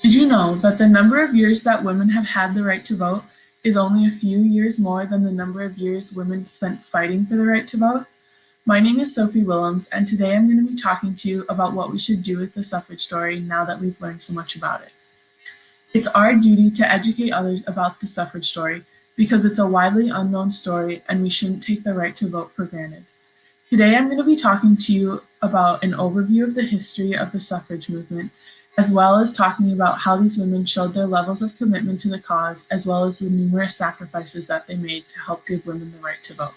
Did you know that the number of years that women have had the right to vote is only a few years more than the number of years women spent fighting for the right to vote? My name is Sophie Willems, and today I'm going to be talking to you about what we should do with the suffrage story now that we've learned so much about it. It's our duty to educate others about the suffrage story because it's a widely unknown story and we shouldn't take the right to vote for granted. Today I'm going to be talking to you about an overview of the history of the suffrage movement, as well as talking about how these women showed their levels of commitment to the cause, as well as the numerous sacrifices that they made to help give women the right to vote.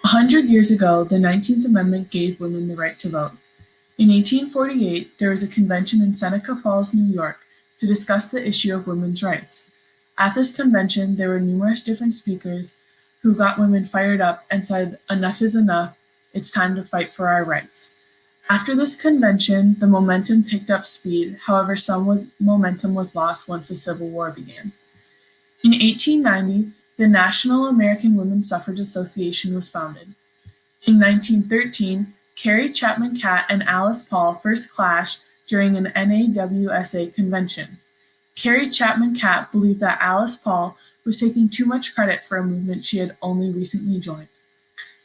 100 years ago, the 19th Amendment gave women the right to vote. In 1848, there was a convention in Seneca Falls, New York, to discuss the issue of women's rights. At this convention, there were numerous different speakers who got women fired up and said, "Enough is enough, it's time to fight for our rights." After this convention, the momentum picked up speed. However, momentum was lost once the Civil War began. In 1890, the National American Women's Suffrage Association was founded. In 1913, Carrie Chapman Catt and Alice Paul first clashed during an NAWSA convention. Carrie Chapman Catt believed that Alice Paul was taking too much credit for a movement she had only recently joined.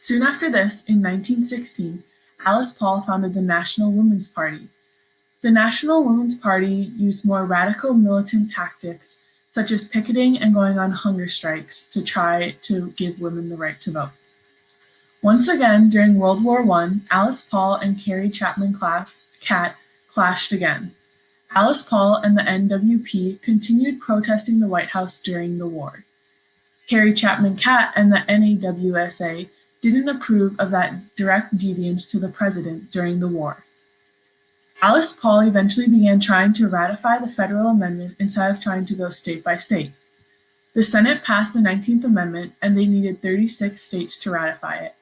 Soon after this, in 1916, Alice Paul founded the National Women's Party. The National Women's Party used more radical militant tactics, such as picketing and going on hunger strikes, to try to give women the right to vote. Once again, during World War I, Alice Paul and Carrie Chapman Catt clashed again. Alice Paul and the NWP continued protesting the White House during the war. Carrie Chapman Catt and the NAWSA didn't approve of that direct deviance to the president during the war. Alice Paul eventually began trying to ratify the federal amendment instead of trying to go state by state. The Senate passed the 19th Amendment and they needed 36 states to ratify it.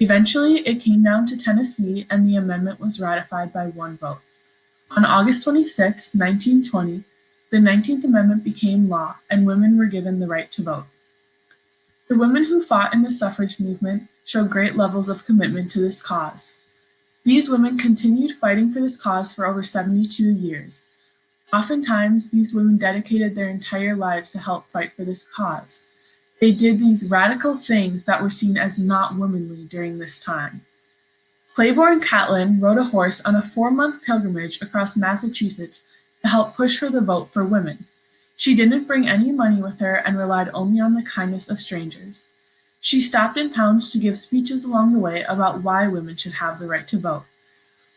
Eventually, it came down to Tennessee and the amendment was ratified by one vote. On August 26, 1920, the 19th Amendment became law and women were given the right to vote. The women who fought in the suffrage movement showed great levels of commitment to this cause. These women continued fighting for this cause for over 72 years. Oftentimes, these women dedicated their entire lives to help fight for this cause. They did these radical things that were seen as not womanly during this time. Claiborne Catlin rode a horse on a 4-month pilgrimage across Massachusetts to help push for the vote for women. She didn't bring any money with her and relied only on the kindness of strangers. She stopped in towns to give speeches along the way about why women should have the right to vote.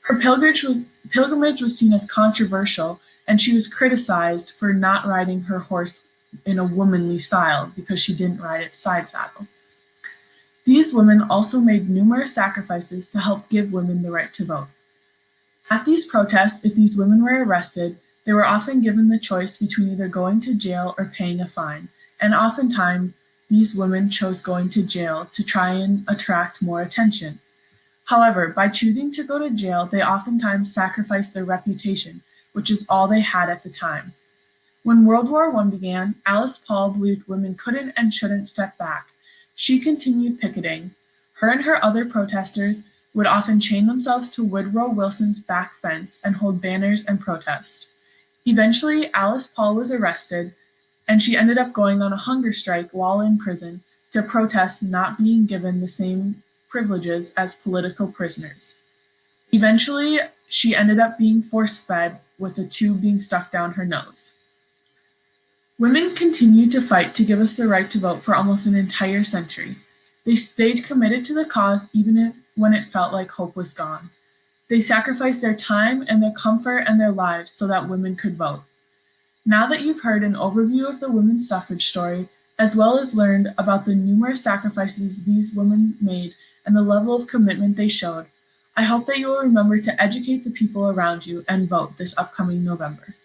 Her pilgrimage was seen as controversial, and she was criticized for not riding her horse in a womanly style because she didn't ride its side saddle. These women also made numerous sacrifices to help give women the right to vote. At these protests, if these women were arrested, they were often given the choice between either going to jail or paying a fine, and oftentimes these women chose going to jail to try and attract more attention. However, by choosing to go to jail, they oftentimes sacrificed their reputation, which is all they had at the time. When World War I began, Alice Paul believed women couldn't and shouldn't step back. She continued picketing. Her and her other protesters would often chain themselves to Woodrow Wilson's back fence and hold banners and protest. Eventually, Alice Paul was arrested, and she ended up going on a hunger strike while in prison to protest not being given the same privileges as political prisoners. Eventually, she ended up being force-fed with a tube being stuck down her nose. Women continued to fight to give us the right to vote for almost an entire century. They stayed committed to the cause even when it felt like hope was gone. They sacrificed their time and their comfort and their lives so that women could vote. Now that you've heard an overview of the women's suffrage story, as well as learned about the numerous sacrifices these women made and the level of commitment they showed, I hope that you will remember to educate the people around you and vote this upcoming November.